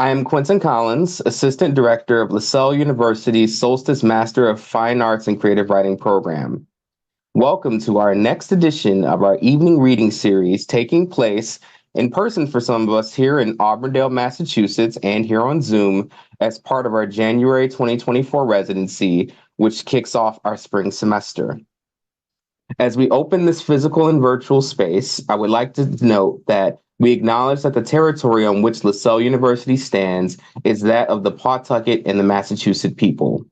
I am Quentin Collins, Assistant Director of LaSalle University's Solstice Master of Fine Arts and Creative Writing program. Welcome to our next edition of our evening reading series, taking place in person for some of us here in Auburndale, Massachusetts, and here on Zoom as part of our January 2024 residency, which kicks off our spring semester. As we open this physical and virtual space, I would like to note that we acknowledge that the territory on which LaSalle University stands is that of the Pawtucket and the Massachusetts people.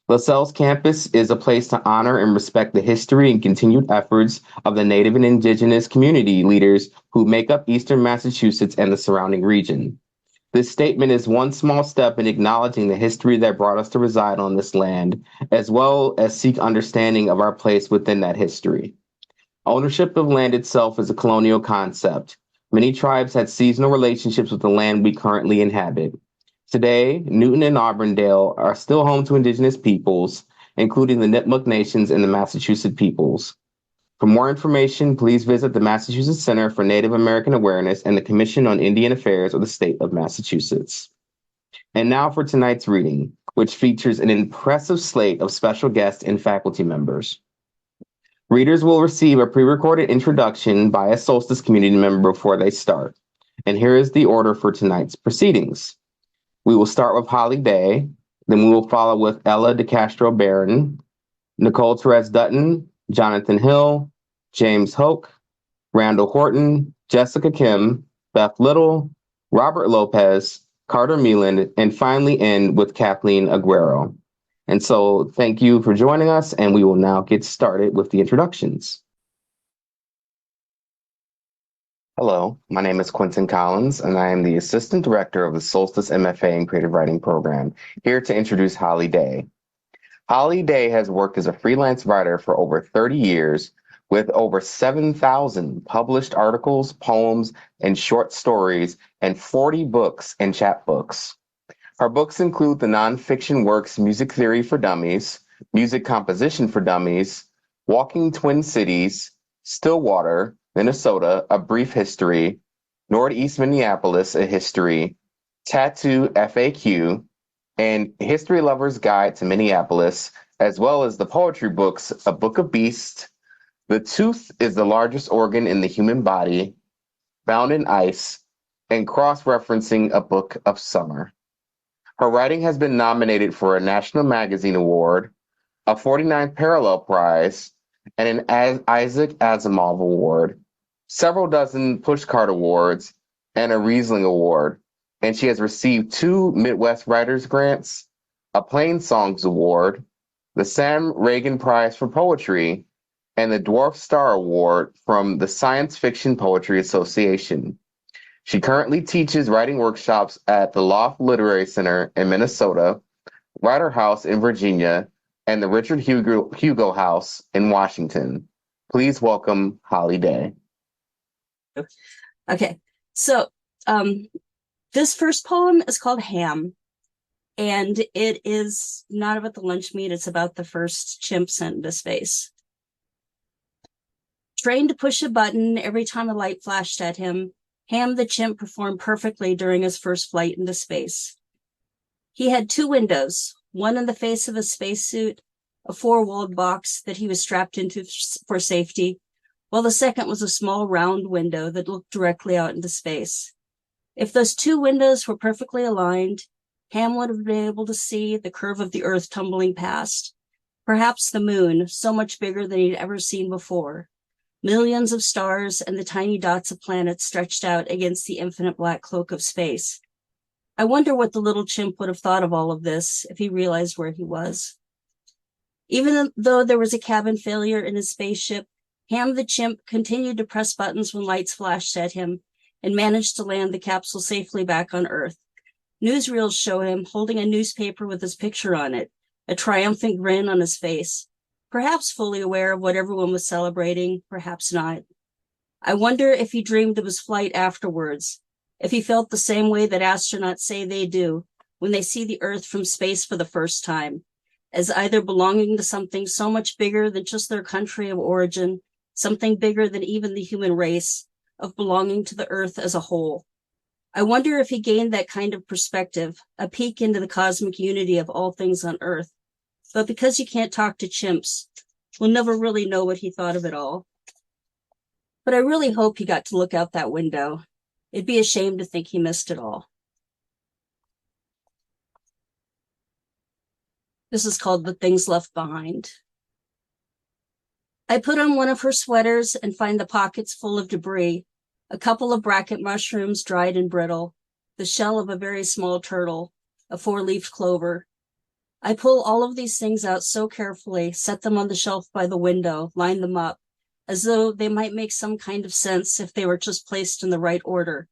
LaSalle's campus is a place to honor and respect the history and continued efforts of the Native and Indigenous community leaders who make up Eastern Massachusetts and the surrounding region. This statement is one small step in acknowledging the history that brought us to reside on this land, as well as seek understanding of our place within that history. Ownership of land itself is a colonial concept. Many tribes had seasonal relationships with the land we currently inhabit. Today, Newton and Auburndale are still home to Indigenous peoples, including the Nipmuc Nations and the Massachusetts peoples. For more information, please visit the Massachusetts Center for Native American Awareness and the Commission on Indian Affairs of the state of Massachusetts. And now for tonight's reading, which features an impressive slate of special guests and faculty members. Readers will receive a pre-recorded introduction by a Solstice community member before they start. And here is the order for tonight's proceedings. We will start with Holly Day, then we will follow with Ella DeCastro Baron, Nicole Terez Dutton, Jonathan Hill, James Hoch, Randall Horton, Jessica Kim, Beth Little, Robert Lopez, Carter Meland, and finally end with Kathleen Aguero. And so thank you for joining us, and we will now get started with the introductions. Hello, my name is Quentin Collins, and I am the Assistant Director of the Solstice MFA and Creative Writing program, here to introduce Holly Day. Holly Day has worked as a freelance writer for over 30 years with over 7,000 published articles, poems, and short stories, and 40 books and chapbooks. Her books include the nonfiction works Music Theory for Dummies, Music Composition for Dummies, Walking Twin Cities, Stillwater, Minnesota, A Brief History, Northeast Minneapolis, A History, Tattoo FAQ, and History Lover's Guide to Minneapolis, as well as the poetry books A Book of Beasts, The Tooth is the Largest Organ in the Human Body, Bound in Ice, and Cross-Referencing a Book of Summer. Her writing has been nominated for a National Magazine Award, a 49th Parallel Prize, and an Isaac Asimov Award, several dozen Pushcart Awards, and a Riesling Award. And she has received 2 Midwest Writers Grants, a Plain Songs Award, the Sam Reagan Prize for Poetry, and the Dwarf Star Award from the Science Fiction Poetry Association. She currently teaches writing workshops at the Loft Literary Center in Minnesota, Writer House in Virginia, and the Richard Hugo House in Washington. Please welcome Holly Day. Okay, so this first poem is called Ham, and it is not about the lunch meat, it's about the first chimp sent into space. Trained to push a button every time a light flashed at him, Ham the chimp performed perfectly during his first flight into space. He had 2 windows, one in the face of a spacesuit, a 4-walled box that he was strapped into for safety, while the second was a small round window that looked directly out into space. If those 2 windows were perfectly aligned, Ham would have been able to see the curve of the Earth tumbling past, perhaps the moon, so much bigger than he'd ever seen before. Millions of stars and the tiny dots of planets stretched out against the infinite black cloak of space. I wonder what the little chimp would have thought of all of this if he realized where he was. Even though there was a cabin failure in his spaceship, Ham the chimp continued to press buttons when lights flashed at him and managed to land the capsule safely back on Earth. Newsreels show him holding a newspaper with his picture on it, a triumphant grin on his face. Perhaps fully aware of what everyone was celebrating, perhaps not. I wonder if he dreamed of his flight afterwards, if he felt the same way that astronauts say they do when they see the Earth from space for the first time, as either belonging to something so much bigger than just their country of origin, something bigger than even the human race, of belonging to the Earth as a whole. I wonder if he gained that kind of perspective, a peek into the cosmic unity of all things on Earth. But because you can't talk to chimps, we'll never really know what he thought of it all. But I really hope he got to look out that window. It'd be a shame to think he missed it all. This is called The Things Left Behind. I put on one of her sweaters and find the pockets full of debris, a couple of bracket mushrooms dried and brittle, the shell of a very small turtle, a four-leafed clover. I pull all of these things out so carefully, set them on the shelf by the window, line them up, as though they might make some kind of sense if they were just placed in the right order.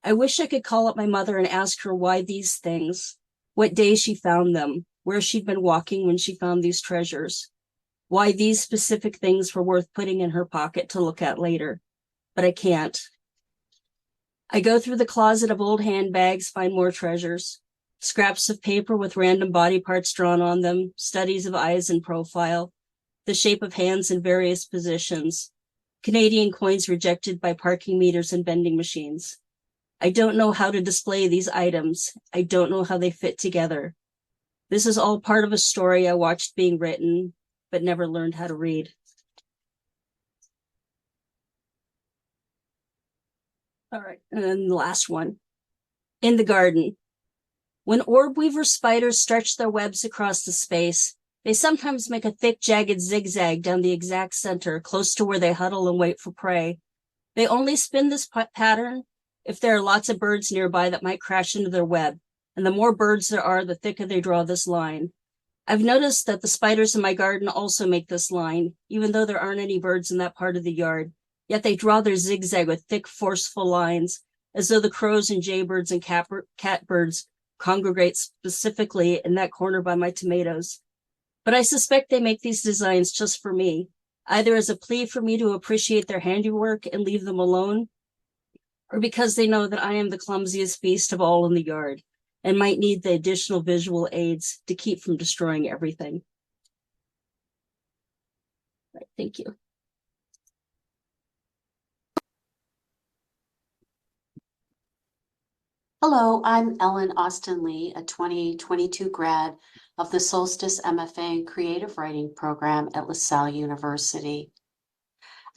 I wish I could call up my mother and ask her why these things, what day she found them, where she'd been walking when she found these treasures, why these specific things were worth putting in her pocket to look at later. But I can't. I go through the closet of old handbags, find more treasures, scraps of paper with random body parts drawn on them, studies of eyes in profile, the shape of hands in various positions, Canadian coins rejected by parking meters and vending machines. I don't know how to display these items. I don't know how they fit together. This is all part of a story I watched being written, but never learned how to read. All right, and then the last one. In the garden. When orb weaver spiders stretch their webs across the space, they sometimes make a thick, jagged zigzag down the exact center, close to where they huddle and wait for prey. They only spin this pattern if there are lots of birds nearby that might crash into their web, and the more birds there are, the thicker they draw this line. I've noticed that the spiders in my garden also make this line, even though there aren't any birds in that part of the yard. Yet they draw their zigzag with thick, forceful lines, as though the crows and jaybirds and catbirds congregate specifically in that corner by my tomatoes. But I suspect they make these designs just for me, either as a plea for me to appreciate their handiwork and leave them alone, or because they know that I am the clumsiest beast of all in the yard and might need the additional visual aids to keep from destroying everything. All right, thank you. Hello, I'm Ellen Austin Lee, a 2022 grad of the Solstice MFA in Creative Writing program at LaSalle University.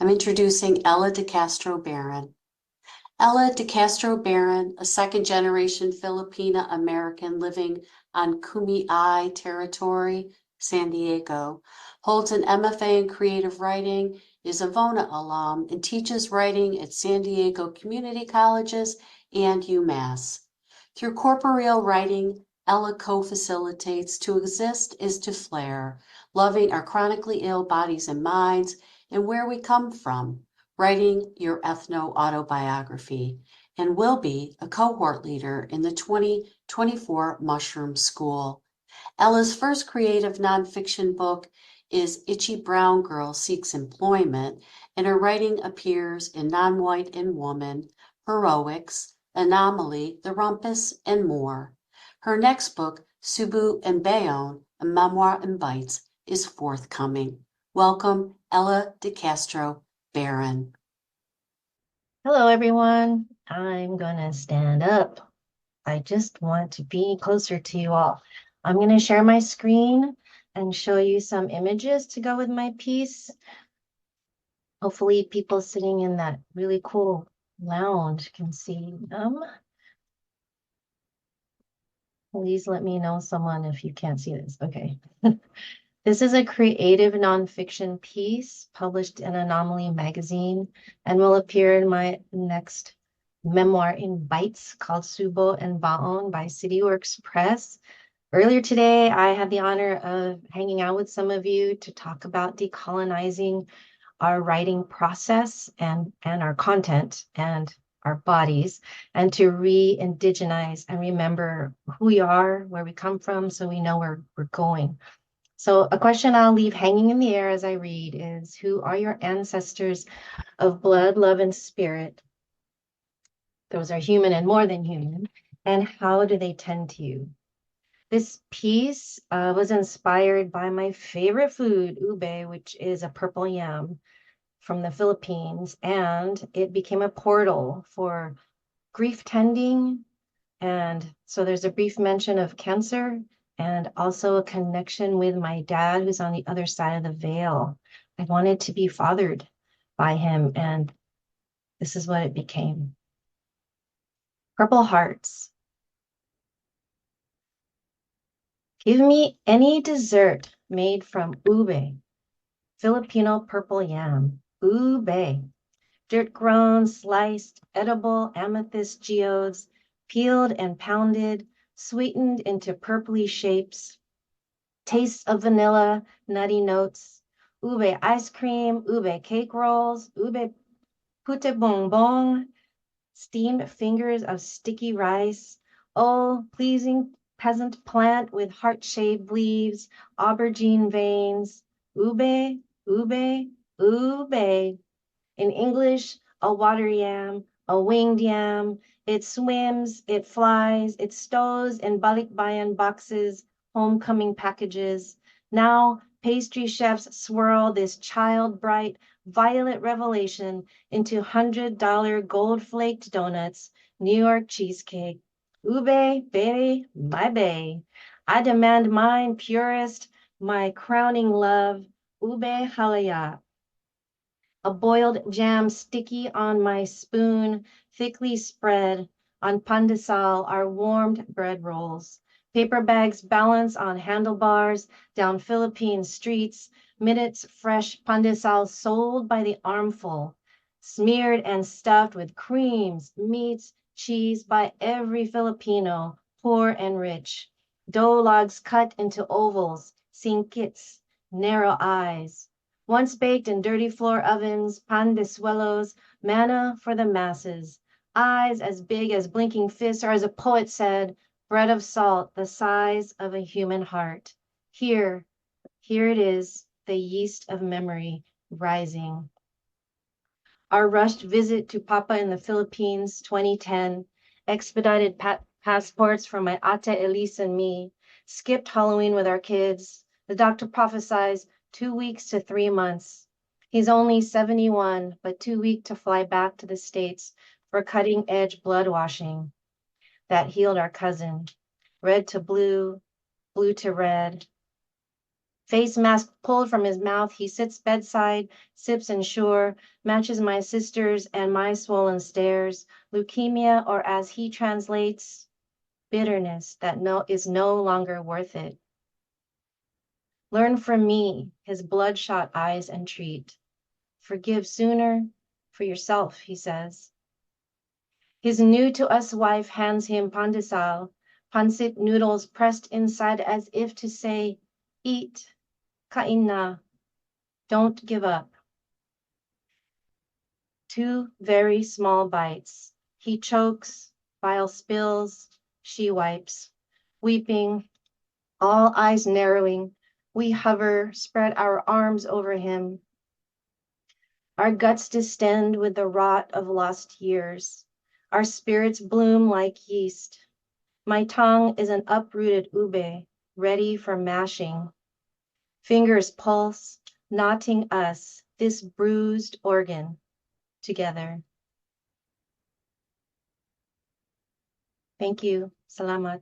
I'm introducing Ella DeCastro Baron. Ella DeCastro Baron, a second-generation Filipina American living on Kumeyaay territory, San Diego, holds an MFA in Creative Writing, is a VONA alum, and teaches writing at San Diego community colleges and UMass. Through corporeal writing, Ella co-facilitates "To exist is to flare," loving our chronically ill bodies and minds and where we come from, writing your ethno-autobiography, and will be a cohort leader in the 2024 Mushroom School. Ella's first creative nonfiction book is Itchy Brown Girl Seeks Employment, and her writing appears in Non-White and Woman, Heroics, Anomaly, The Rumpus, and more. Her next book, Subu and Bayonne, A Memoir in Bites, is forthcoming. Welcome, Ella DeCastro Baron. Hello, everyone. I'm going to stand up. I just want to be closer to you all. I'm going to share my screen and show you some images to go with my piece. Hopefully people sitting in that really cool lounge can see them. Please let me know someone if you can't see this. Okay. This is a creative nonfiction piece published in Anomaly magazine and will appear in my next memoir in bites called Subo and Baon by CityWorks Press. Earlier today, I had the honor of hanging out with some of you to talk about decolonizing our writing process and our content and our bodies, and to re-indigenize and remember who we are, where we come from, so we know where we're going. So a question I'll leave hanging in the air as I read is, who are your ancestors of blood, love, and spirit? Those are human and more than human. And how do they tend to you? This piece was inspired by my favorite food, ube, which is a purple yam from the Philippines. And it became a portal for grief tending. And so there's a brief mention of cancer and also a connection with my dad who's on the other side of the veil. I wanted to be fathered by him, and this is what it became. Purple hearts. Give me any dessert made from ube, Filipino purple yam, ube, dirt-grown, sliced, edible amethyst geodes, peeled and pounded, sweetened into purpley shapes, tastes of vanilla, nutty notes, ube ice cream, ube cake rolls, ube pute bonbon, steamed fingers of sticky rice, oh, pleasing peasant plant with heart-shaped leaves, aubergine veins, ube, ube, ube. In English, a water yam, a winged yam. It swims, it flies, it stows in balikbayan boxes, homecoming packages. Now, pastry chefs swirl this child-bright violet revelation into $100 gold-flaked donuts, New York cheesecake. Ube, baby, my bae. I demand mine purest, my crowning love, ube halaya. A boiled jam sticky on my spoon, thickly spread. On pandesal are warmed bread rolls. Paper bags balance on handlebars down Philippine streets. Minutes fresh pandesal sold by the armful. Smeared and stuffed with creams, meats, cheese by every Filipino, poor and rich. Dough logs cut into ovals, singkits, narrow eyes. Once baked in dirty floor ovens, pan de suelos, manna for the masses. Eyes as big as blinking fists, or as a poet said, bread of salt the size of a human heart. Here it is, the yeast of memory rising. Our rushed visit to Papa in the Philippines, 2010, expedited passports for my Ate Elise and me, skipped Halloween with our kids. The doctor prophesies 2 weeks to 3 months. He's only 71, but too weak to fly back to the States for cutting-edge blood washing that healed our cousin. Red to blue, blue to red. Face mask pulled from his mouth, he sits bedside, sips Ensure, matches my sister's and my swollen stares, leukemia, or as he translates, bitterness that is no longer worth it. Learn from me, his bloodshot eyes entreat. Forgive sooner for yourself, he says. His new-to-us wife hands him pandesal, pancit noodles pressed inside as if to say, eat, kain na, don't give up. 2 very small bites. He chokes, bile spills, she wipes. Weeping, all eyes narrowing, we hover, spread our arms over him. Our guts distend with the rot of lost years. Our spirits bloom like yeast. My tongue is an uprooted ube, ready for mashing. Fingers pulse, knotting us, this bruised organ, together. Thank you. Salamat.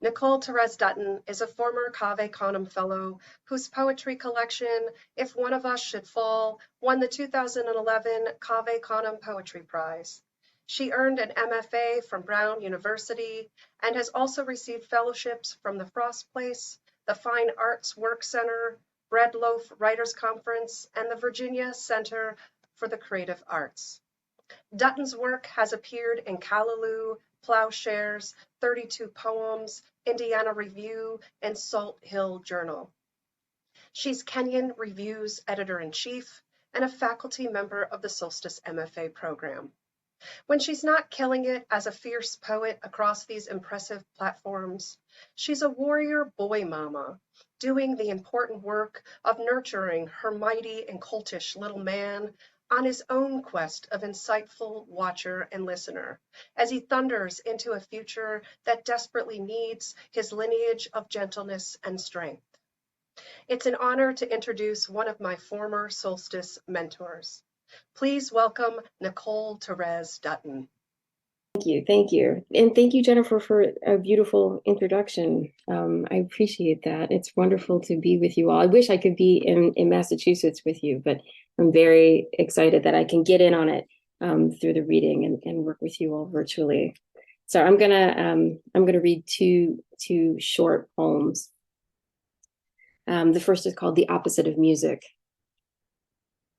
Nicole Terez Dutton is a former Cave Canem Fellow whose poetry collection, If One of Us Should Fall, won the 2011 Cave Canem Poetry Prize. She earned an MFA from Brown University and has also received fellowships from the Frost Place, the Fine Arts Work Center, Bread Loaf Writers Conference, and the Virginia Center for the Creative Arts. Dutton's work has appeared in Callaloo, Plowshares, 32 Poems, Indiana Review, and Salt Hill Journal. She's Kenyon Review's editor-in-chief and a faculty member of the Solstice MFA program. When she's not killing it as a fierce poet across these impressive platforms, she's a warrior boy mama, doing the important work of nurturing her mighty and coltish little man on his own quest of insightful watcher and listener, as he thunders into a future that desperately needs his lineage of gentleness and strength. It's an honor to introduce one of my former Solstice mentors. Please welcome Nicole Terez Dutton. Thank you. And thank you, Jennifer, for a beautiful introduction. I appreciate that. It's wonderful to be with you all. I wish I could be in Massachusetts with you, but I'm very excited that I can get in on it through the reading and work with you all virtually. So I'm gonna read two short poems. The first is called The Opposite of Music.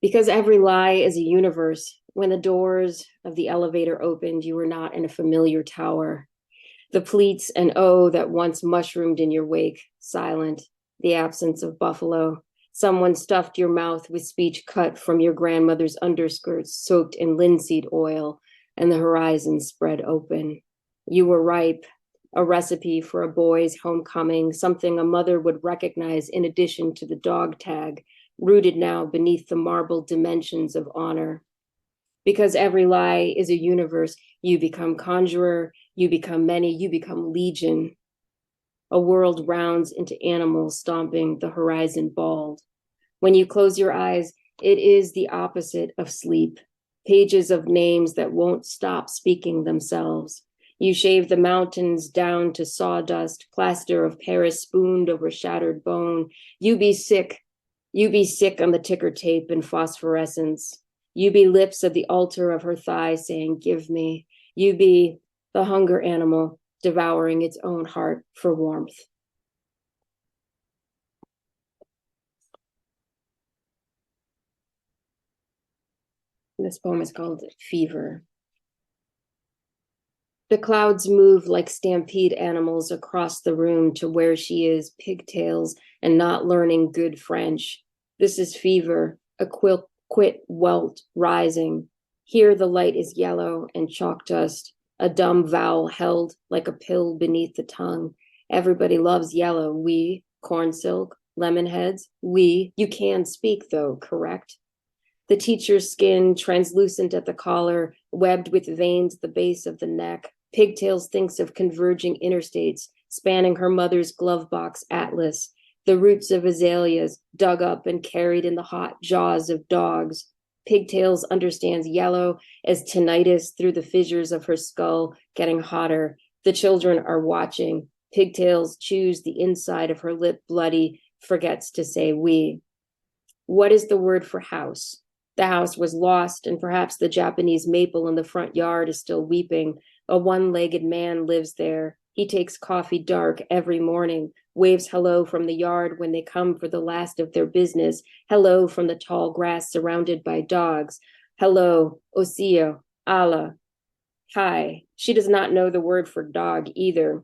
Because every lie is a universe, when the doors of the elevator opened, you were not in a familiar tower. The pleats and oh that once mushroomed in your wake, silent, the absence of buffalo. Someone stuffed your mouth with speech cut from your grandmother's underskirts, soaked in linseed oil, and the horizon spread open. You were ripe, a recipe for a boy's homecoming, something a mother would recognize in addition to the dog tag, rooted now beneath the marble dimensions of honor. Because every lie is a universe, you become conjurer, you become many, you become legion. A world rounds into animals stomping the horizon bald. When you close your eyes, it is the opposite of sleep. Pages of names that won't stop speaking themselves. You shave the mountains down to sawdust, plaster of Paris spooned over shattered bone. You be sick on the ticker tape and phosphorescence. You be lips at the altar of her thigh saying, give me. You be the hunger animal devouring its own heart for warmth. This poem is called Fever. The clouds move like stampede animals across the room to where she is, pigtails and not learning good French. This is fever, a quit welt rising. Here the light is yellow and chalk dust, a dumb vowel held like a pill beneath the tongue. Everybody loves yellow. We, corn silk, lemon heads, we. You can speak though, correct? The teacher's skin, translucent at the collar, webbed with veins at the base of the neck. Pigtails thinks of converging interstates, spanning her mother's glove box atlas. The roots of azaleas dug up and carried in the hot jaws of dogs. Pigtails understands yellow as tinnitus through the fissures of her skull, getting hotter. The children are watching. Pigtails chews the inside of her lip bloody, forgets to say we. What is the word for house? The house was lost, and perhaps the Japanese maple in the front yard is still weeping. A one-legged man lives there. He takes coffee dark every morning, waves hello from the yard when they come for the last of their business, hello from the tall grass surrounded by dogs. Hello, Osio, Allah, hi. She does not know the word for dog either.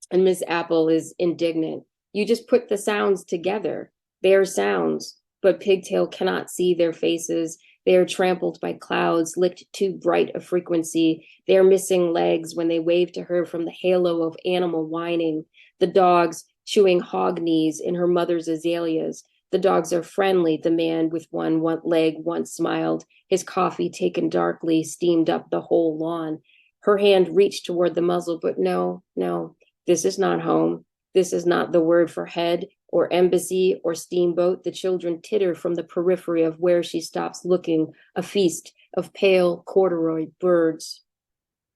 And Miss Apple is indignant. You just put the sounds together. They are sounds, but Pigtail cannot see their faces. They are trampled by clouds, licked too bright a frequency. They are missing legs when they wave to her from the halo of animal whining. The dogs chewing hog knees in her mother's azaleas. The dogs are friendly. The man with one leg once smiled. His coffee taken darkly steamed up the whole lawn. Her hand reached toward the muzzle, but no, this is not home. This is not the word for head or embassy or steamboat. The children titter from the periphery of where she stops looking, a feast of pale corduroy birds.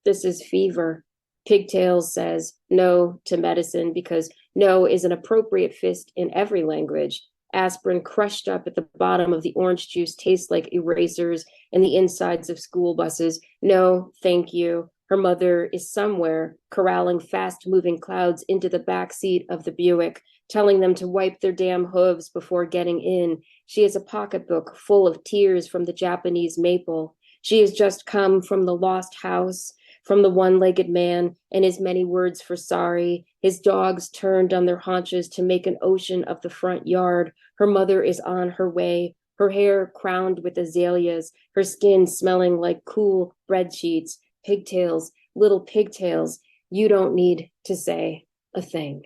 This is fever. Pigtails says no to medicine because no is an appropriate fist in every language. Aspirin crushed up at the bottom of the orange juice tastes like erasers and the insides of school buses. No, thank you. Her mother is somewhere corralling fast-moving clouds into the back seat of the Buick, telling them to wipe their damn hooves before getting in. She has a pocketbook full of tears from the Japanese maple. She has just come from the lost house, from the one-legged man and his many words for sorry. His dogs turned on their haunches to make an ocean of the front yard. Her mother is on her way, her hair crowned with azaleas, her skin smelling like cool bread sheets. Pigtails, little pigtails, you don't need to say a thing.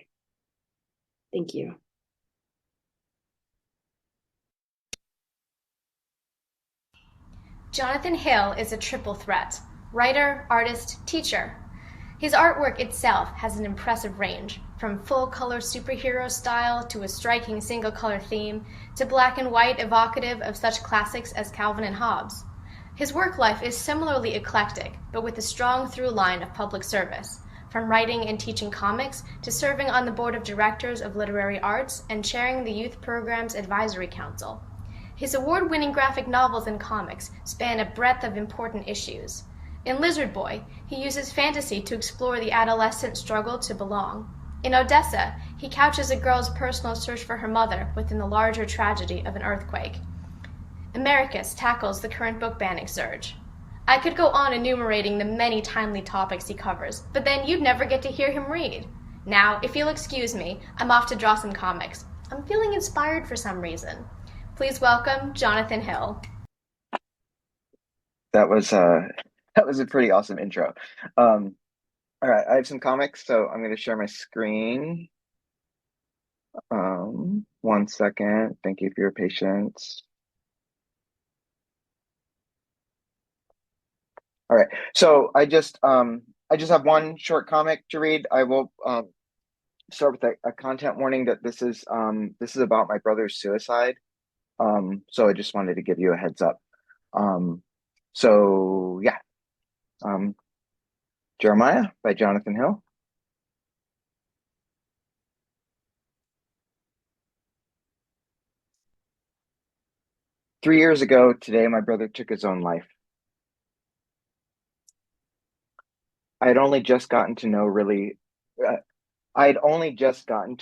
Thank you. Jonathan Hale is a triple threat: writer, artist, teacher. His artwork itself has an impressive range, from full-color superhero style to a striking single-color theme, to black and white evocative of such classics as Calvin and Hobbes. His work life is similarly eclectic, but with a strong through line of public service, from writing and teaching comics to serving on the board of directors of literary arts and chairing the Youth Programs Advisory Council. His award-winning graphic novels and comics span a breadth of important issues. In Lizard Boy, he uses fantasy to explore the adolescent struggle to belong. In Odessa, he couches a girl's personal search for her mother within the larger tragedy of an earthquake. Americus tackles the current book banning surge. I could go on enumerating the many timely topics he covers, but then you'd never get to hear him read. Now, if you'll excuse me, I'm off to draw some comics. I'm feeling inspired for some reason. Please welcome Jonathan Hill. That was a pretty awesome intro. All right, I have some comics, so I'm going to share my screen. 1 second. Thank you for your patience. All right, so I just have one short comic to read. I will start with a content warning that this is about my brother's suicide. So I just wanted to give you a heads up. So yeah, Jeremiah by Jonathan Hill. "3 years ago today, my brother took his own life. I had only just gotten to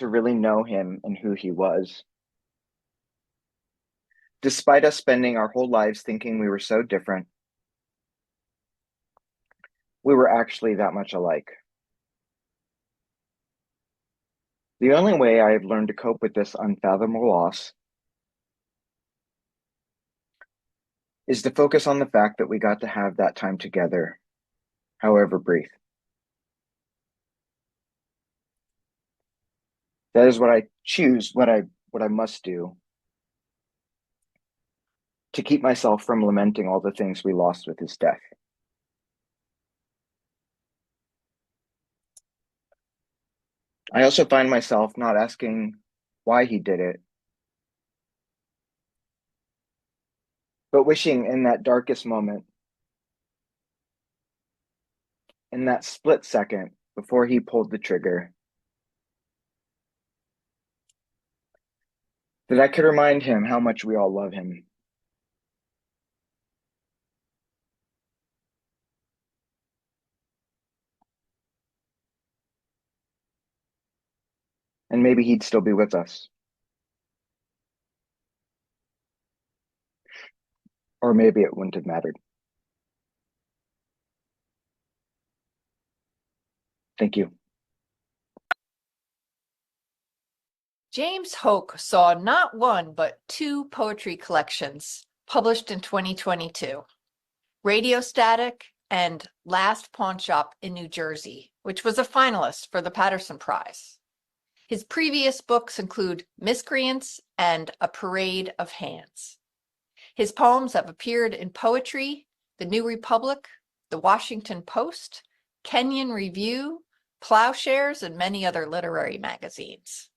really know him and who he was. Despite us spending our whole lives thinking we were so different, we were actually that much alike. The only way I have learned to cope with this unfathomable loss is to focus on the fact that we got to have that time together, however brief. That is what I choose, what I must do, to keep myself from lamenting all the things we lost with his death. I also find myself not asking why he did it, but wishing in that darkest moment, in that split second before he pulled the trigger, that I could remind him how much we all love him. And maybe he'd still be with us. Or maybe it wouldn't have mattered. Thank you." James Hoch saw not one but 2 poetry collections published in 2022, Radio Static and Last Pawn Shop in New Jersey, which was a finalist for the Patterson Prize. His previous books include Miscreants and A Parade of Hands. His poems have appeared in Poetry, The New Republic, The Washington Post, Kenyon Review, Plowshares, and many other literary magazines.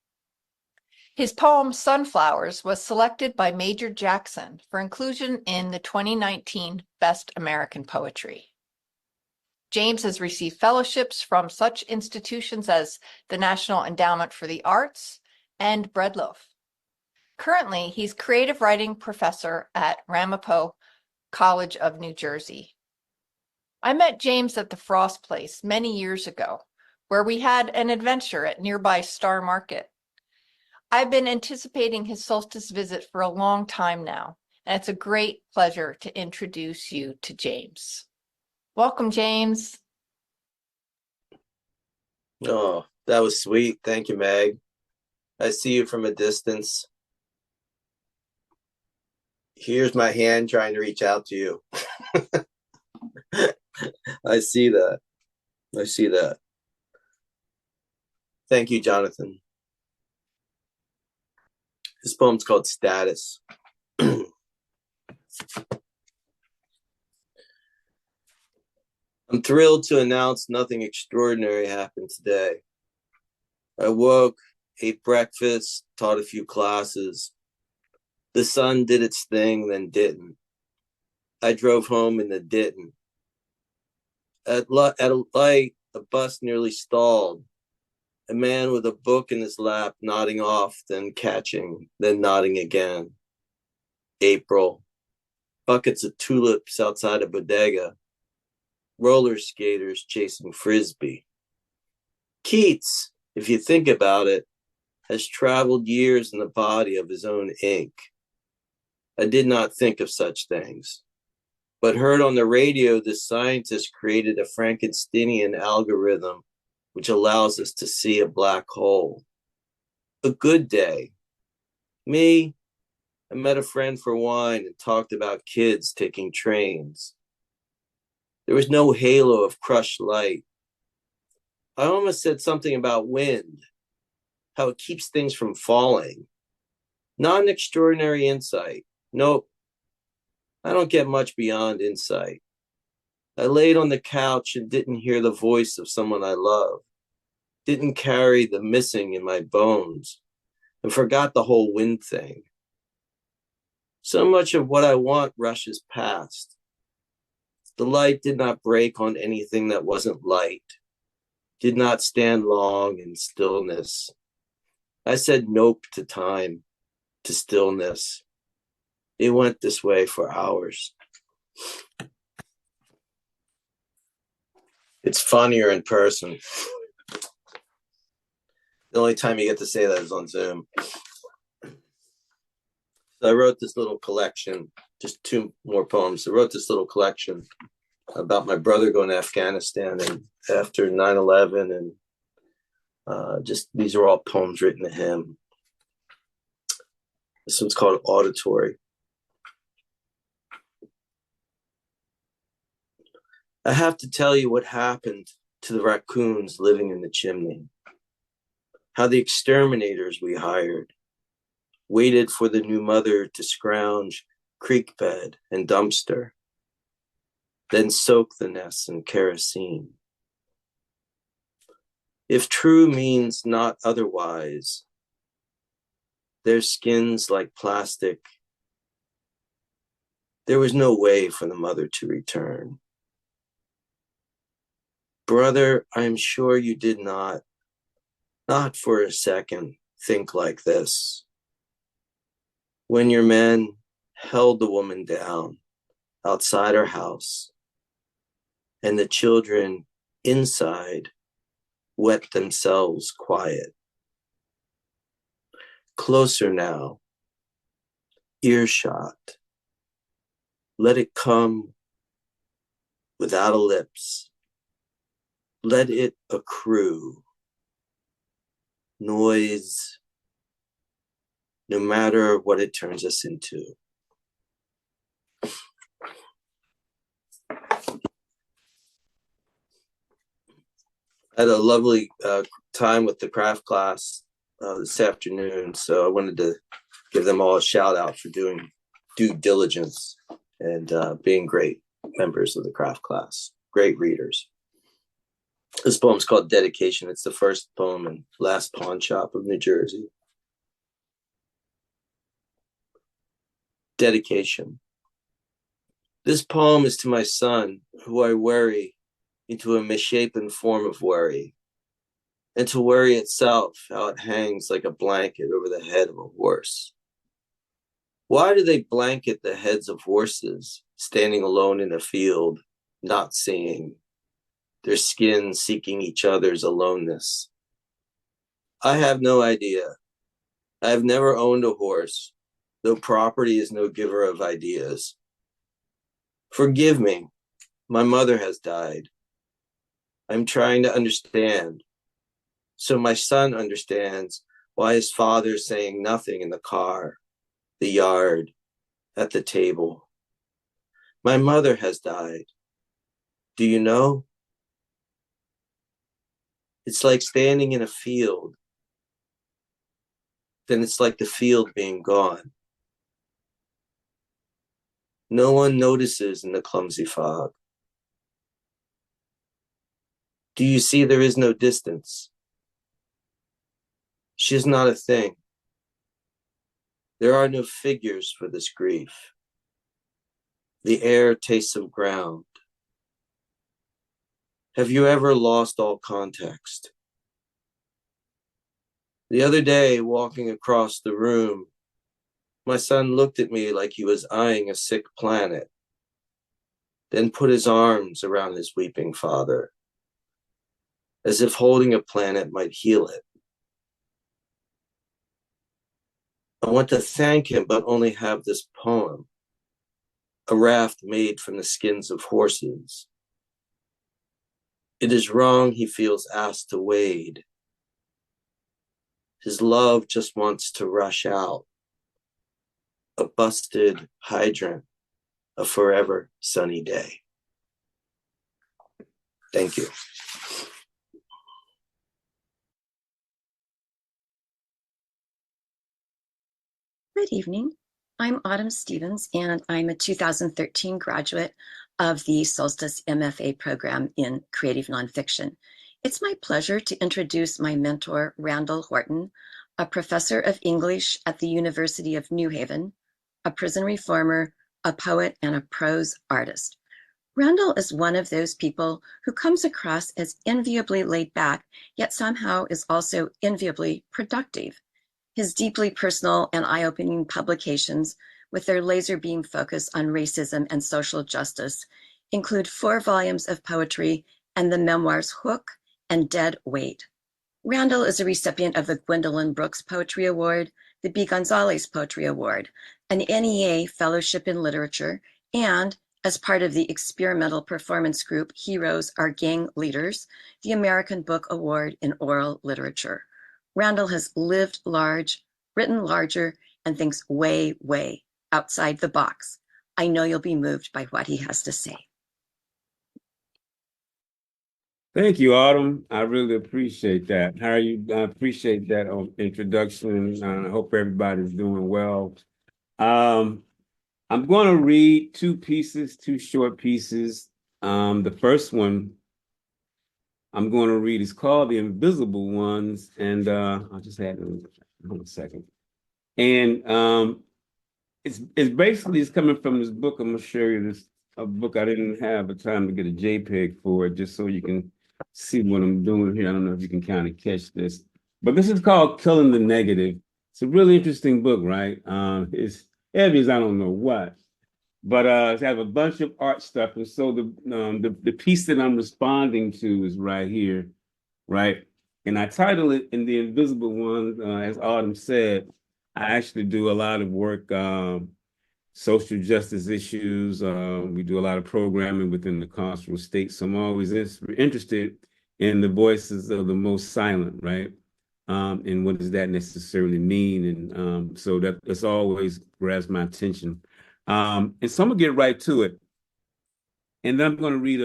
His poem Sunflowers was selected by Major Jackson for inclusion in the 2019 Best American Poetry. James has received fellowships from such institutions as the National Endowment for the Arts and Breadloaf. Currently, he's creative writing professor at Ramapo College of New Jersey. I met James at the Frost Place many years ago, where we had an adventure at nearby Star Market. I've been anticipating his solstice visit for a long time now, and it's a great pleasure to introduce you to James. Welcome, James. Oh, that was sweet. Thank you, Meg. I see you from a distance. Here's my hand trying to reach out to you. I see that. I see that. Thank you, Jonathan. This poem's called Status. I'm thrilled to announce nothing extraordinary happened today. I woke, ate breakfast, taught a few classes. The sun did its thing, then didn't. I drove home and then didn't. At a light, a bus nearly stalled. A man with a book in his lap, nodding off, then catching, then nodding again. April. Buckets of tulips outside a bodega. Roller skaters chasing frisbee. Keats, if you think about it, has traveled years in the body of his own ink. I did not think of such things, but heard on the radio this scientist created a Frankensteinian algorithm which allows us to see a black hole. A good day. Me, I met a friend for wine and talked about kids taking trains. There was no halo of crushed light. I almost said something about wind, how it keeps things from falling. Not an extraordinary insight. Nope. I don't get much beyond insight. I laid on the couch and didn't hear the voice of someone I love. Didn't carry the missing in my bones and forgot the whole wind thing. So much of what I want rushes past. The light did not break on anything that wasn't light, did not stand long in stillness. I said nope to time, to stillness. It went this way for hours. It's funnier in person. The only time you get to say that is on Zoom. So I wrote this little collection, just 2 more poems. I wrote this little collection about my brother going to Afghanistan and after 9/11, and just these are all poems written to him. This one's called Auditory. I have to tell you what happened to the raccoons living in the chimney. How the exterminators we hired waited for the new mother to scrounge creek bed and dumpster, then soak the nests in kerosene. If true means not otherwise, their skins like plastic, there was no way for the mother to return. Brother, I am sure you did not for a second, think like this. When your men held the woman down outside her house, and the children inside wet themselves quiet. Closer now, earshot. Let it come without a lips. Let it accrue. Noise, no matter what it turns us into. I had a lovely time with the craft class this afternoon, so I wanted to give them all a shout out for doing due diligence and being great members of the craft class, great readers. This poem's called Dedication. It's the first poem in Last Pawn Shop of New Jersey. Dedication. This poem is to my son, who I worry into a misshapen form of worry, and to worry itself, how it hangs like a blanket over the head of a horse. Why do they blanket the heads of horses, standing alone in a field, not seeing, their skin seeking each other's aloneness? I have no idea. I have never owned a horse, though property is no giver of ideas. Forgive me, my mother has died. I'm trying to understand. So my son understands why his father is saying nothing in the car, the yard, at the table. My mother has died. Do you know? It's like standing in a field. Then it's like the field being gone. No one notices in the clumsy fog. Do you see there is no distance? She is not a thing. There are no figures for this grief. The air tastes of ground. Have you ever lost all context? The other day, walking across the room, my son looked at me like he was eyeing a sick planet, then put his arms around his weeping father, as if holding a planet might heal it. I want to thank him, but only have this poem, a raft made from the skins of horses. It is wrong he feels asked to wade. His love just wants to rush out. A busted hydrant, a forever sunny day. Thank you. Good evening. I'm Autumn Stevens, and I'm a 2013 graduate of the Solstice MFA program in creative nonfiction. It's my pleasure to introduce my mentor, Randall Horton, a professor of English at the University of New Haven, a prison reformer, a poet, and a prose artist. Randall is one of those people who comes across as enviably laid back, yet somehow is also enviably productive. His deeply personal and eye-opening publications, with their laser beam focus on racism and social justice, include 4 volumes of poetry and the memoirs Hoch and Dead Weight. Randall is a recipient of the Gwendolyn Brooks Poetry Award, the B. Gonzalez Poetry Award, an NEA Fellowship in Literature, and, as part of the experimental performance group Heroes Are Gang Leaders, the American Book Award in Oral Literature. Randall has lived large, written larger, and thinks way, way outside the box. I know you'll be moved by what he has to say. Thank you, Autumn. I really appreciate that. How are you? I appreciate that introduction. I hope everybody's doing well. I'm going to read 2 pieces, 2 short pieces. The first one I'm going to read is called The Invisible Ones, and I'll just add hold on a second. And it's basically it's coming from this book. I'm going to show you this a book I didn't have the time to get a JPEG for it, just so you can see what I'm doing here. I don't know if you can kind of catch this, but this is called Killing the Negative. It's a really interesting book, right? It's heavy as I don't know what, but it has a bunch of art stuff. And so the piece that I'm responding to is right here, right? And I title it In the Invisible Ones, as Autumn said. I actually do a lot of work, social justice issues. We do a lot of programming within the carceral state. So I'm always interested in the voices of the most silent, right? And what does that necessarily mean? And so that's always grabs my attention. And so I'm gonna get right to it. And then I'm gonna read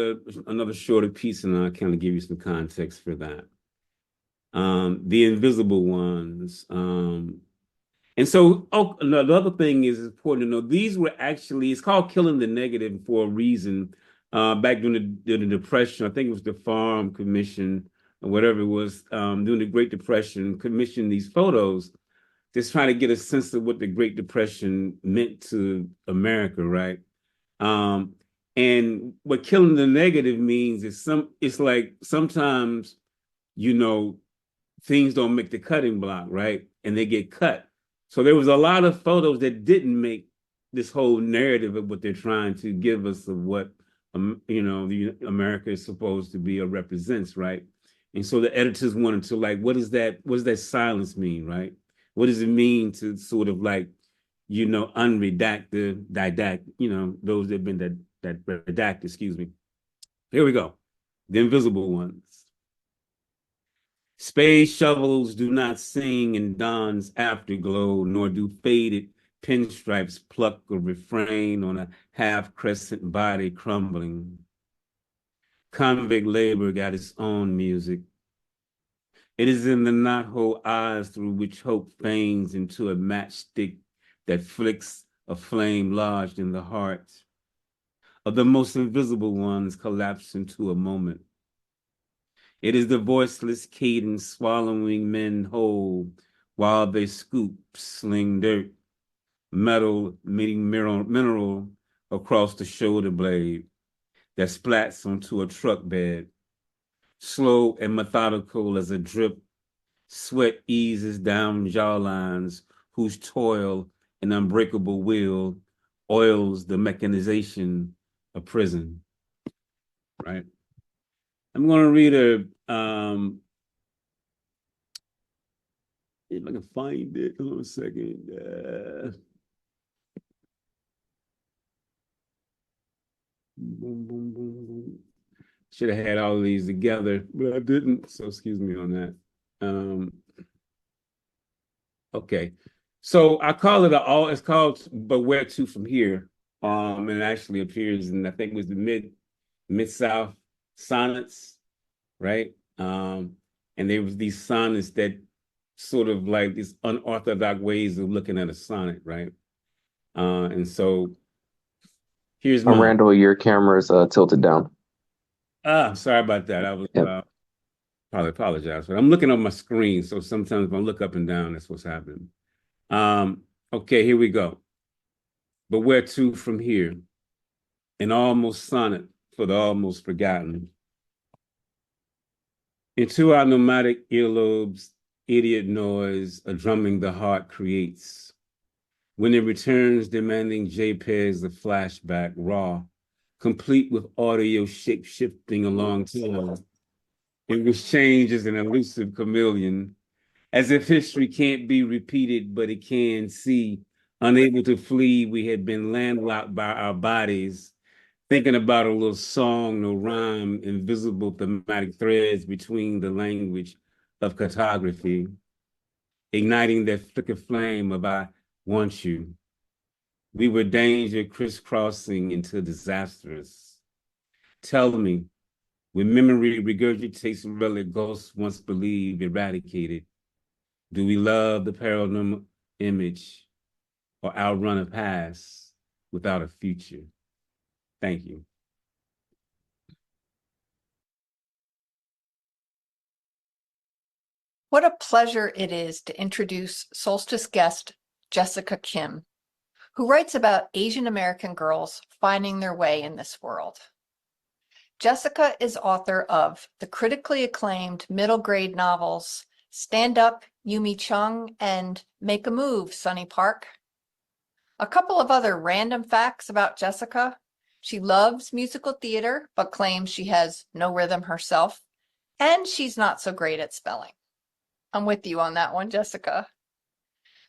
another shorter piece, and I'll kind of give you some context for that. The Invisible Ones. And so, the other thing is important to know, these were actually, it's called Killing the Negative for a reason. Back during the Depression, I think it was the Farm Commission, or whatever it was, during the Great Depression, commissioned these photos, just trying to get a sense of what the Great Depression meant to America, right? And what killing the negative means is it's like sometimes, things don't make the cutting block, right? And they get cut. So there was a lot of photos that didn't make this whole narrative of what they're trying to give us of what, the America is supposed to be or represents, right? And so the editors wanted to what does that silence mean, right? What does it mean to sort of unredact the didact, those that have been that redacted, excuse me. Here we go. The Invisible Ones. Spade shovels do not sing in dawn's afterglow, nor do faded pinstripes pluck a refrain on a half-crescent body crumbling. Convict labor got its own music. It is in the knothole eyes through which hope feigns into a matchstick that flicks a flame lodged in the heart of the most invisible ones collapse into a moment. It is the voiceless cadence swallowing men whole while they scoop, sling dirt, metal meeting mineral across the shoulder blade that splats onto a truck bed. Slow and methodical as a drip, sweat eases down jawlines whose toil and unbreakable will oils the mechanization of prison, right? I'm going to read if I can find it. Hold on a second. Boom, boom, boom, boom. Should have had all of these together, but I didn't. So excuse me on that. Okay. So I call it it's called But Where To From Here. And it actually appears in, I think it was the Mid-South Sonnets, right? And there was these sonnets that sort of like these unorthodox ways of looking at a sonnet, right? And so here's mine. Randall, your camera is tilted down. Sorry about that. I was Yep. probably apologize, but I'm looking on my screen, so sometimes if I look up and down, that's what's happening. Okay, here we go. But where to from here? An almost sonnet for the almost forgotten. Into our nomadic earlobes, idiot noise, a drumming the heart creates. When it returns, demanding JPEGs of flashback, raw, complete with audio shape-shifting along time, in which change is an elusive chameleon, as if history can't be repeated, but it can see. Unable to flee, we had been landlocked by our bodies, thinking about a little song, no rhyme, invisible thematic threads between the language of cartography, igniting that flicker flame of I want you. We were danger crisscrossing into disastrous. Tell me, when memory regurgitates relic ghosts once believed eradicated, do we love the paranormal image or outrun a past without a future? Thank you. What a pleasure it is to introduce Solstice guest Jessica Kim, who writes about Asian American girls finding their way in this world. Jessica is author of the critically acclaimed middle grade novels Stand Up, Yumi Chung, and Make a Move, Sunny Park. A couple of other random facts about Jessica. She loves musical theater, but claims she has no rhythm herself, and she's not so great at spelling. I'm with you on that one, Jessica.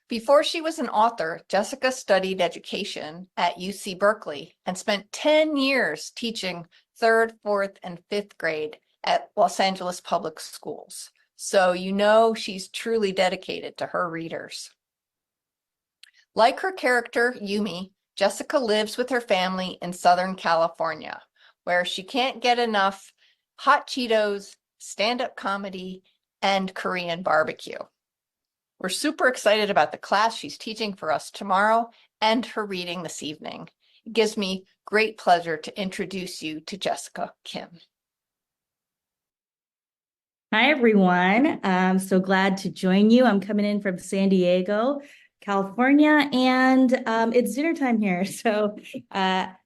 Before she was an author, Jessica studied education at UC Berkeley and spent 10 years teaching 3rd, 4th, and 5th grade at Los Angeles Public Schools. So you know she's truly dedicated to her readers. Like her character, Yumi, Jessica lives with her family in Southern California, where she can't get enough hot Cheetos, stand-up comedy, and Korean barbecue. We're super excited about the class she's teaching for us tomorrow and her reading this evening. It gives me great pleasure to introduce you to Jessica Kim. Hi, everyone. I'm so glad to join you. I'm coming in from San Diego, California, and it's dinner time here. So I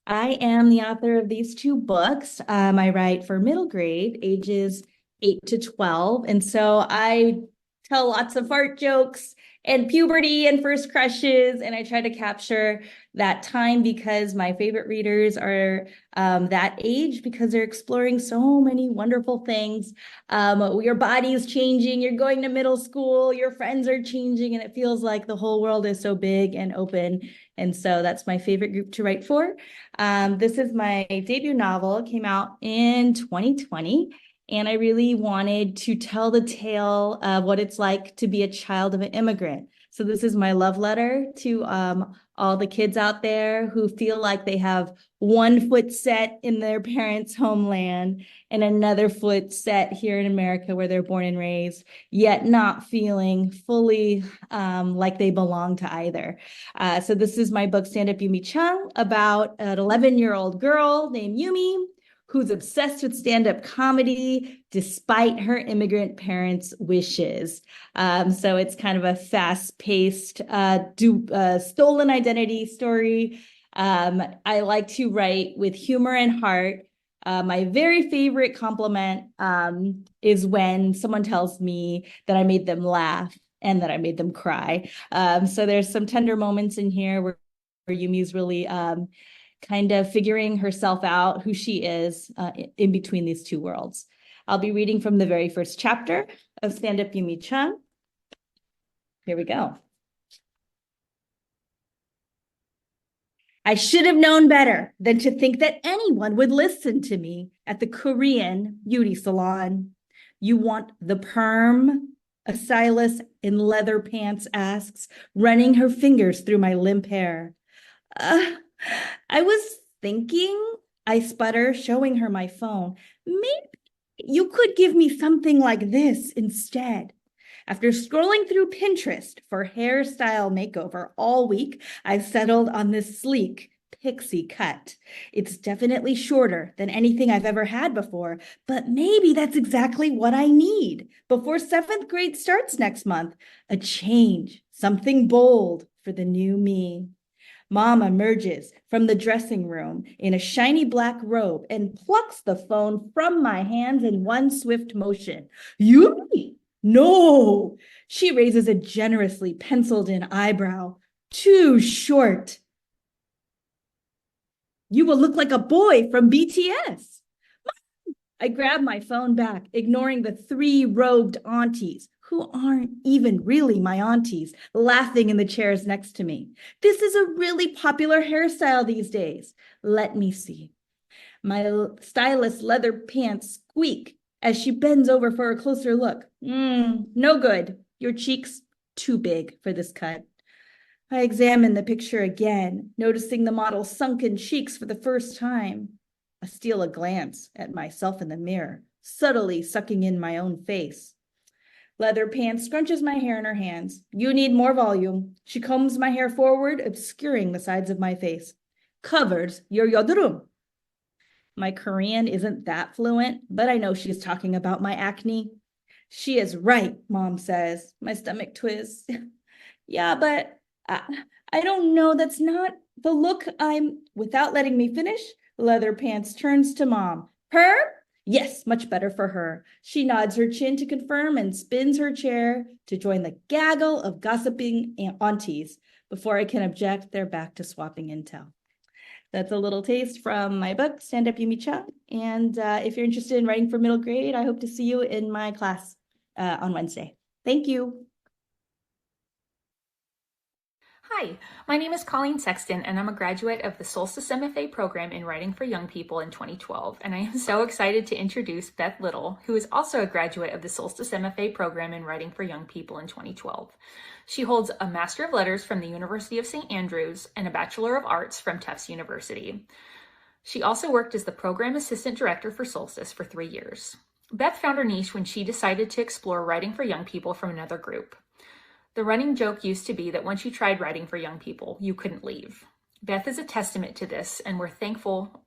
am the author of these 2 books. I write for middle grade, ages 8 to 12. And so I tell lots of fart jokes and puberty and first crushes. And I try to capture that time because my favorite readers are that age because they're exploring so many wonderful things. Your body is changing, you're going to middle school, your friends are changing, and it feels like the whole world is so big and open. And so that's my favorite group to write for. This is my debut novel. It came out in 2020. And I really wanted to tell the tale of what it's like to be a child of an immigrant. So this is my love letter to all the kids out there who feel like they have one foot set in their parents' homeland and another foot set here in America where they're born and raised, yet not feeling fully like they belong to either. So this is my book, Stand Up, Yumi Chung, about an 11-year-old girl named Yumi who's obsessed with stand-up comedy despite her immigrant parents' wishes. So it's kind of a fast-paced stolen identity story. I like to write with humor and heart. My very favorite compliment is when someone tells me that I made them laugh and that I made them cry. So there's some tender moments in here where Yumi's really kind of figuring herself out, who she is in between these two worlds. I'll be reading from the very first chapter of Stand Up Yumi-chan. Here we go. I should have known better than to think that anyone would listen to me at the Korean beauty salon. You want the perm? A stylist in leather pants asks, running her fingers through my limp hair. I was thinking, I sputter, showing her my phone. Maybe you could give me something like this instead. After scrolling through Pinterest for hairstyle makeover all week, I've settled on this sleek pixie cut. It's definitely shorter than anything I've ever had before, but maybe that's exactly what I need before 7th grade starts next month. A change, something bold for the new me. Mom emerges from the dressing room in a shiny black robe and plucks the phone from my hands in one swift motion. Yumi! No! She raises a generously penciled-in eyebrow. Too short. You will look like a boy from BTS. I grab my phone back, ignoring the 3 robed aunties, who aren't even really my aunties, laughing in the chairs next to me. This is a really popular hairstyle these days. Let me see. My stylist's leather pants squeak as she bends over for a closer look. No good. Your cheeks too big for this cut. I examine the picture again, noticing the model's sunken cheeks for the first time. I steal a glance at myself in the mirror, subtly sucking in my own face. Leather pants scrunches my hair in her hands. You need more volume. She combs my hair forward, obscuring the sides of my face. Covers your yodorum. My Korean isn't that fluent, but I know she's talking about my acne. She is right, Mom says. My stomach twists. Yeah, but I don't know. That's not the look I'm... Without letting me finish, Leather Pants turns to Mom. Her? Yes, much better for her. She nods her chin to confirm and spins her chair to join the gaggle of gossiping aunties. Before I can object, they're back to swapping intel. That's a little taste from my book, Stand Up Yumi-chan. And if you're interested in writing for middle grade, I hope to see you in my class on Wednesday. Thank you. Hi, my name is Colleen Sexton, and I'm a graduate of the Solstice MFA program in Writing for Young People in 2012. And I am so excited to introduce Beth Little, who is also a graduate of the Solstice MFA program in Writing for Young People in 2012. She holds a Master of Letters from the University of St. Andrews and a Bachelor of Arts from Tufts University. She also worked as the Program Assistant Director for Solstice for 3 years. Beth found her niche when she decided to explore writing for young people from another group. The running joke used to be that once you tried writing for young people, you couldn't leave. Beth is a testament to this, and we're thankful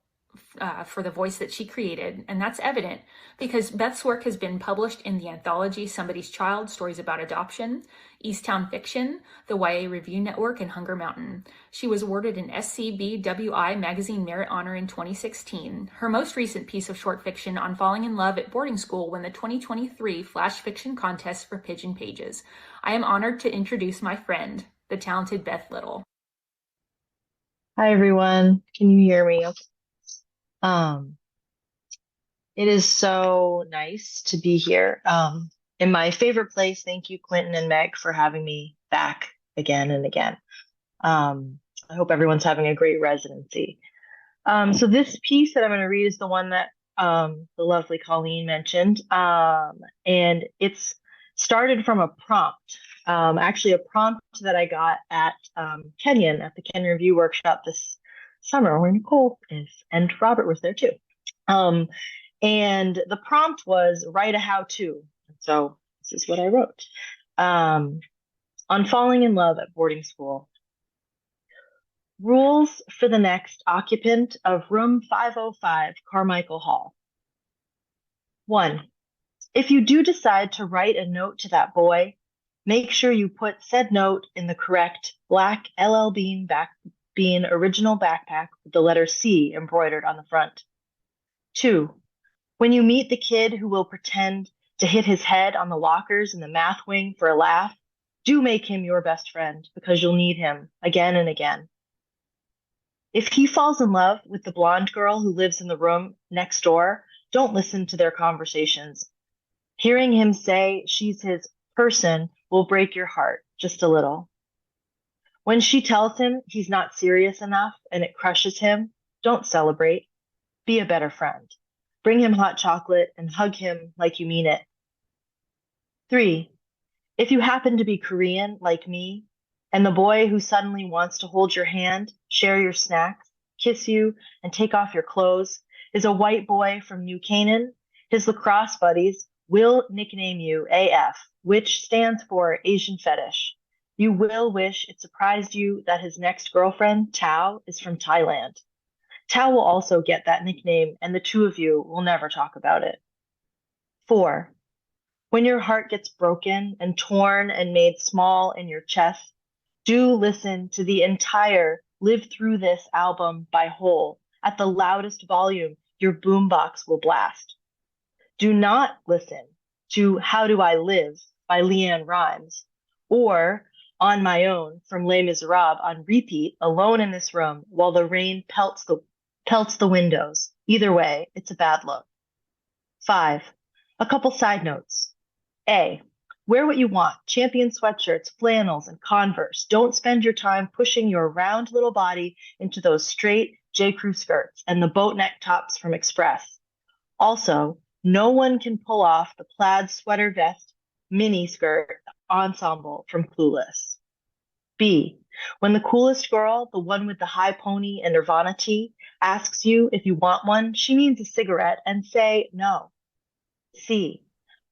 for the voice that she created, and that's evident because Beth's work has been published in the anthology Somebody's Child, Stories About Adoption, Easttown Fiction, the YA Review Network, and Hunger Mountain. She was awarded an SCBWI Magazine Merit Honor in 2016. Her most recent piece of short fiction, On Falling in Love at Boarding School, won the 2023 Flash Fiction Contest for Pigeon Pages. I am honored to introduce my friend, the talented Beth Little. Hi everyone, can you hear me? Okay. It is so nice to be here. In my favorite place. Thank you, Quentin and Meg, for having me back again and again. I hope everyone's having a great residency. So this piece that I'm going to read is the one that the lovely Colleen mentioned, and it's started from a prompt. Actually, a prompt that I got at Kenyon at the Kenyon Review Workshop this summer, where Nicole is, and Robert was there too. And the prompt was write a how-to. So this is what I wrote. On falling in love at boarding school. Rules for the next occupant of room 505, Carmichael Hall. 1. If you do decide to write a note to that boy, make sure you put said note in the correct black LL Bean original backpack with the letter C embroidered on the front. 2. When you meet the kid who will pretend to hit his head on the lockers in the math wing for a laugh, do make him your best friend because you'll need him again and again. If he falls in love with the blonde girl who lives in the room next door, don't listen to their conversations. Hearing him say she's his person will break your heart just a little. When she tells him he's not serious enough and it crushes him, don't celebrate. Be a better friend. Bring him hot chocolate and hug him like you mean it. 3. If you happen to be Korean like me, and the boy who suddenly wants to hold your hand, share your snacks, kiss you, and take off your clothes is a white boy from New Canaan, his lacrosse buddies will nickname you AF, which stands for Asian fetish. You will wish it surprised you that his next girlfriend, Tao, is from Thailand. Tao will also get that nickname, and the two of you will never talk about it. 4. When your heart gets broken and torn and made small in your chest, do listen to the entire Live Through This album by Hole at the loudest volume your boombox will blast. Do not listen to How Do I Live by Leanne Rimes or On My Own from Les Miserables on repeat alone in this room while the rain pelts the windows. Either way, it's a bad look. 5. A couple side notes. A. Wear what you want, Champion sweatshirts, flannels, and Converse. Don't spend your time pushing your round little body into those straight J. Crew skirts and the boat neck tops from Express. Also, no one can pull off the plaid sweater vest mini skirt ensemble from Clueless. B. When the coolest girl, the one with the high pony and Nirvana tee, asks you if you want one, she means a cigarette, and say no. C.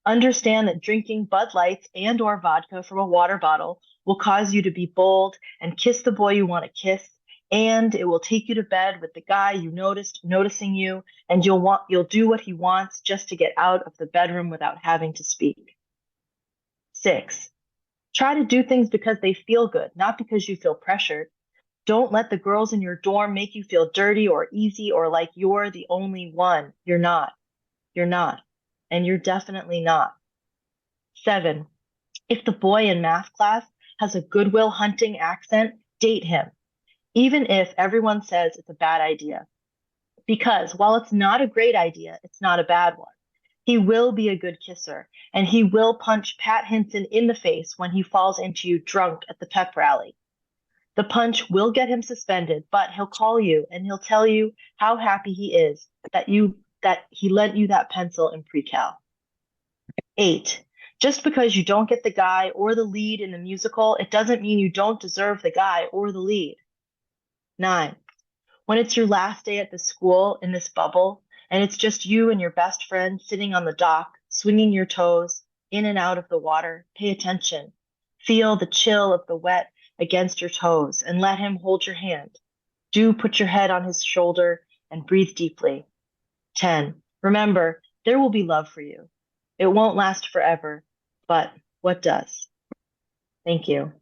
Understand that drinking Bud Lights and or vodka from a water bottle will cause you to be bold and kiss the boy you want to kiss, and it will take you to bed with the guy you noticed noticing you, and you'll do what he wants just to get out of the bedroom without having to speak. 6. Try to do things because they feel good, not because you feel pressured. Don't let the girls in your dorm make you feel dirty or easy or like you're the only one. You're not. You're not. And you're definitely not. 7. If the boy in math class has a Goodwill Hunting accent, date him, even if everyone says it's a bad idea. Because while it's not a great idea, it's not a bad one. He will be a good kisser, and he will punch Pat Hinton in the face when he falls into you drunk at the pep rally. The punch will get him suspended, but he'll call you and he'll tell you how happy he is that he lent you that pencil in pre-cal. 8. Just because you don't get the guy or the lead in the musical, it doesn't mean you don't deserve the guy or the lead. 9. When it's your last day at the school in this bubble, and it's just you and your best friend sitting on the dock, swinging your toes in and out of the water, pay attention. Feel the chill of the wet against your toes and let him hold your hand. Do put your head on his shoulder and breathe deeply. 10. Remember, there will be love for you. It won't last forever, but what does? Thank you.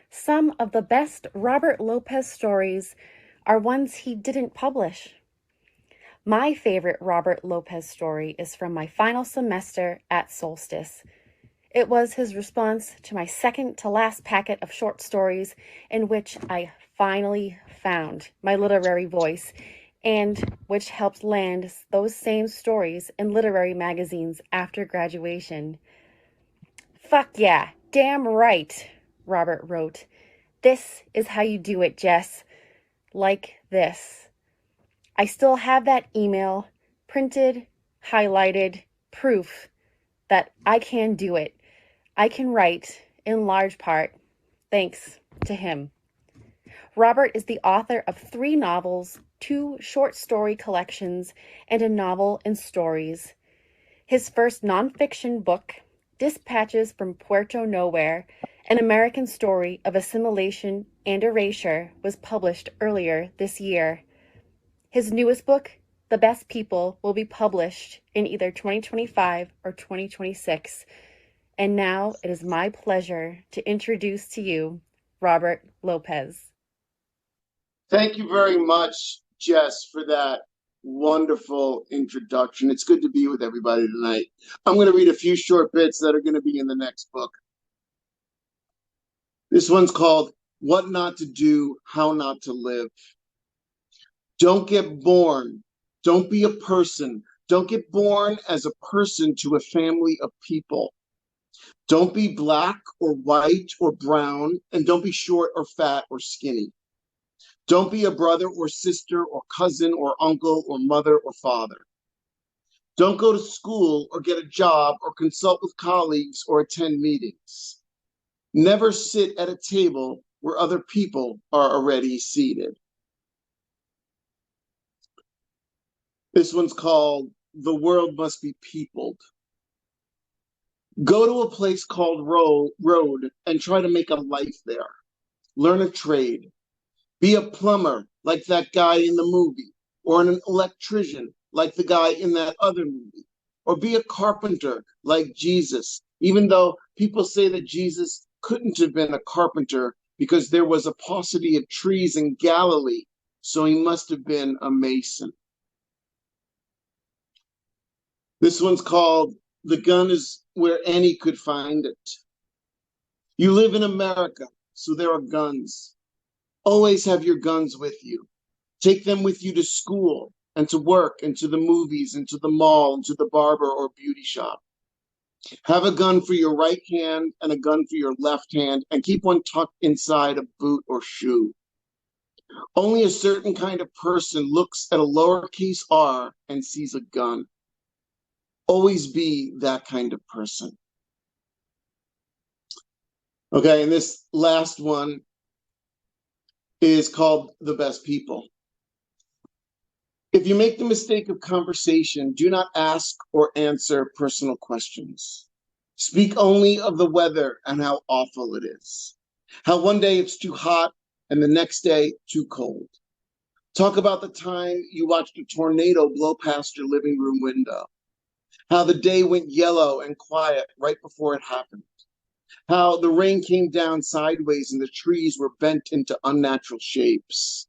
Some of the best Robert Lopez stories are ones he didn't publish. My favorite Robert Lopez story is from my final semester at Solstice. It was his response to my second to last packet of short stories in which I finally found my literary voice and which helped land those same stories in literary magazines after graduation. "Fuck yeah, damn right," Robert wrote. "This is how you do it, Jess. Like this." I still have that email, printed, highlighted, proof that I can do it. I can write, in large part, thanks to him. Robert is the author of 3 novels, 2 short story collections, and a novel and stories. His first nonfiction book, Dispatches from Puerto Nowhere, an American story of assimilation and erasure, was published earlier this year. His newest book, The Best People, will be published in either 2025 or 2026. And now it is my pleasure to introduce to you Robert Lopez. Thank you very much, Jess, for that wonderful introduction. It's good to be with everybody tonight. I'm going to read a few short bits that are going to be in the next book. This one's called What Not to Do, How Not to Live. Don't get born. Don't be a person. Don't get born as a person to a family of people. Don't be black or white or brown, and don't be short or fat or skinny. Don't be a brother or sister or cousin or uncle or mother or father. Don't go to school or get a job or consult with colleagues or attend meetings. Never sit at a table where other people are already seated. This one's called The World Must Be Peopled. Go to a place called Road and try to make a life there. Learn a trade. Be a plumber like that guy in the movie, or an electrician like the guy in that other movie, or be a carpenter like Jesus, even though people say that Jesus couldn't have been a carpenter because there was a paucity of trees in Galilee, so he must have been a mason. This one's called The Gun is Where Any Could Find It. You live in America, so there are guns. Always have your guns with you. Take them with you to school and to work and to the movies and to the mall and to the barber or beauty shop. Have a gun for your right hand and a gun for your left hand, and keep one tucked inside a boot or shoe. Only a certain kind of person looks at a lowercase r and sees a gun. Always be that kind of person. Okay, and this last one is called The Best People. If you make the mistake of conversation, do not ask or answer personal questions. Speak only of the weather and how awful it is. How one day it's too hot and the next day too cold. Talk about the time you watched a tornado blow past your living room window. How the day went yellow and quiet right before it happened. How the rain came down sideways and the trees were bent into unnatural shapes.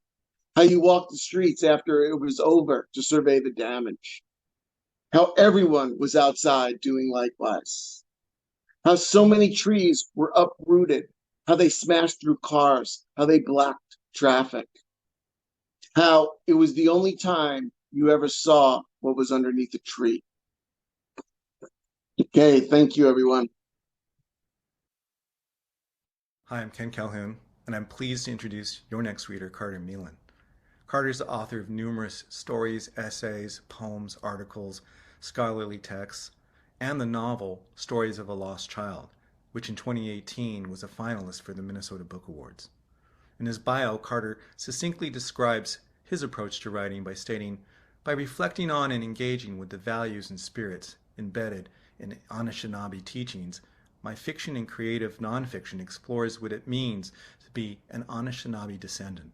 How you walked the streets after it was over to survey the damage. How everyone was outside doing likewise. How so many trees were uprooted. How they smashed through cars. How they blocked traffic. How it was the only time you ever saw what was underneath a tree. Okay, thank you, everyone. Hi, I'm Ken Calhoun, and I'm pleased to introduce your next reader, Carter Meland. Carter is the author of numerous stories, essays, poems, articles, scholarly texts, and the novel Stories of a Lost Child, which in 2018 was a finalist for the Minnesota Book Awards. In his bio, Carter succinctly describes his approach to writing by stating, by reflecting on and engaging with the values and spirits embedded in Anishinaabe teachings, my fiction and creative nonfiction explores what it means to be an Anishinaabe descendant.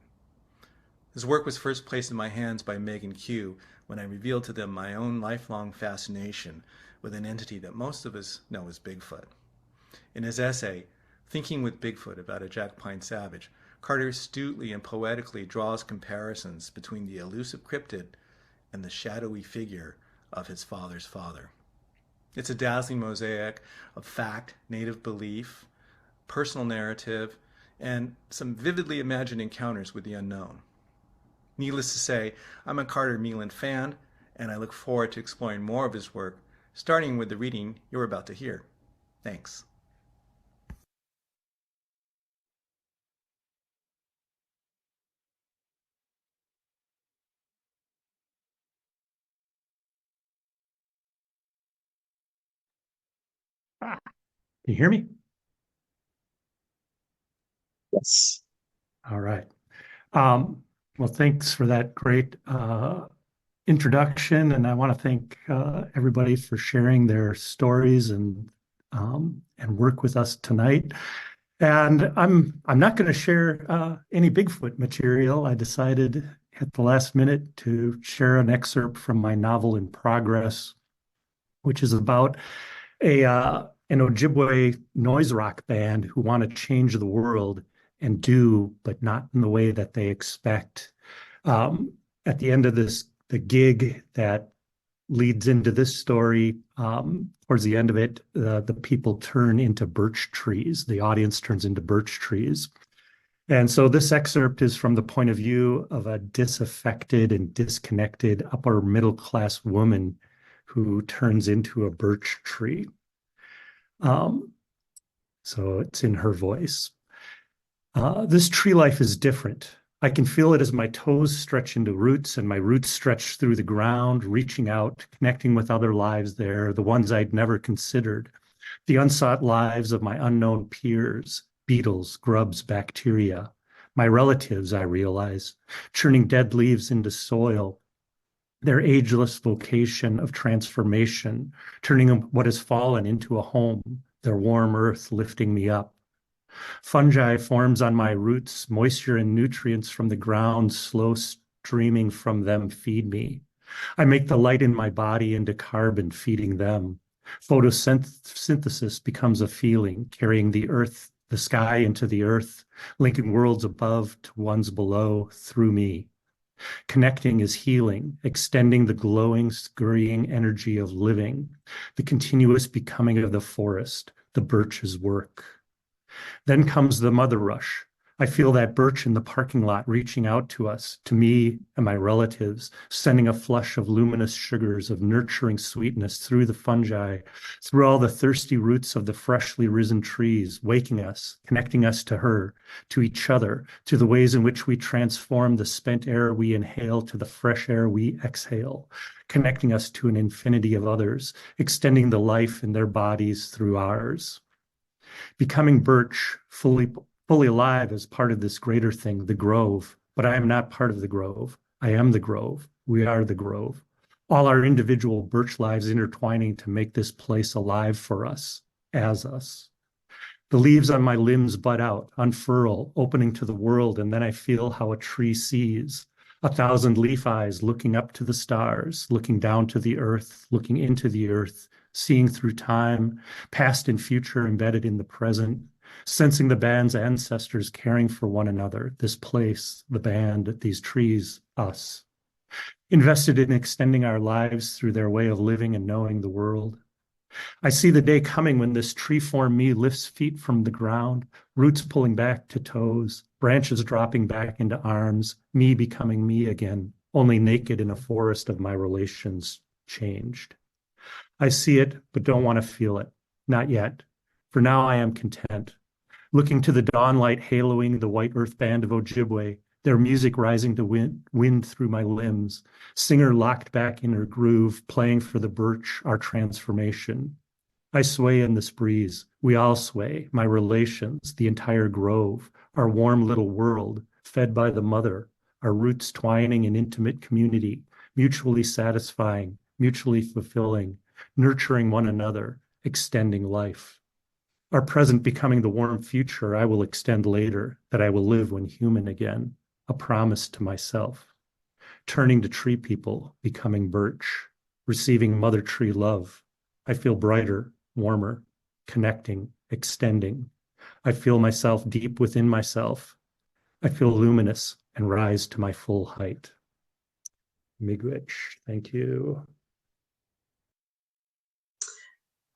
His work was first placed in my hands by Meg and Q when I revealed to them my own lifelong fascination with an entity that most of us know as Bigfoot. In his essay, Thinking with Bigfoot about a Jack Pine Savage, Carter astutely and poetically draws comparisons between the elusive cryptid and the shadowy figure of his father's father. It's a dazzling mosaic of fact, native belief, personal narrative, and some vividly imagined encounters with the unknown. Needless to say, I'm a Carter Meland fan, and I look forward to exploring more of his work, starting with the reading you're about to hear. Thanks. Can you hear me? Yes. All right. Well, thanks for that great introduction, and I want to thank everybody for sharing their stories and work with us tonight. And I'm not going to share any Bigfoot material. I decided at the last minute to share an excerpt from my novel in progress, which is about an Ojibwe noise rock band who want to change the world and do, but not in the way that they expect. At the end of the gig that leads into this story, towards the end of it, the people turn into birch trees. The audience turns into birch trees. And so this excerpt is from the point of view of a disaffected and disconnected upper middle class woman who turns into a birch tree. So it's in her voice. This tree life is different. I can feel it as my toes stretch into roots and my roots stretch through the ground, reaching out, connecting with other lives there, the ones I'd never considered, the unsought lives of my unknown peers, beetles, grubs, bacteria, my relatives, I realize, churning dead leaves into soil, their ageless vocation of transformation, turning what has fallen into a home, their warm earth lifting me up. Fungi forms on my roots, moisture and nutrients from the ground, slow streaming from them feed me. I make the light in my body into carbon, feeding them. Photosynthesis becomes a feeling, carrying the earth, the sky into the earth, linking worlds above to ones below through me. Connecting is healing, extending the glowing, scurrying energy of living, the continuous becoming of the forest, the birch's work. Then comes the mother rush. I feel that birch in the parking lot reaching out to us, to me and my relatives, sending a flush of luminous sugars of nurturing sweetness through the fungi, through all the thirsty roots of the freshly risen trees, waking us, connecting us to her, to each other, to the ways in which we transform the spent air we inhale to the fresh air we exhale, connecting us to an infinity of others, extending the life in their bodies through ours. Becoming birch, fully alive as part of this greater thing, the grove. But I am not part of the grove. I am the grove. We are the grove. All our individual birch lives intertwining to make this place alive for us, as us. The leaves on my limbs bud out, unfurl, opening to the world, and then I feel how a tree sees. 1,000 leaf eyes looking up to the stars, looking down to the earth, looking into the earth, seeing through time, past and future embedded in the present, sensing the band's ancestors caring for one another, this place, the band, these trees, us. Invested in extending our lives through their way of living and knowing the world. I see the day coming when this tree-form me lifts feet from the ground, roots pulling back to toes, branches dropping back into arms, me becoming me again, only naked in a forest of my relations changed. I see it, but don't want to feel it. Not yet. For now, I am content. Looking to the dawnlight haloing the white earth band of Ojibwe, their music rising to wind through my limbs, singer locked back in her groove, playing for the birch, our transformation. I sway in this breeze. We all sway, my relations, the entire grove, our warm little world, fed by the mother, our roots twining in intimate community, mutually satisfying, mutually fulfilling, nurturing one another, extending life. Our present becoming the warm future I will extend later, that I will live when human again, a promise to myself. Turning to tree people, becoming birch, receiving mother tree love. I feel brighter, warmer, connecting, extending. I feel myself deep within myself. I feel luminous and rise to my full height. Miigwech, thank you.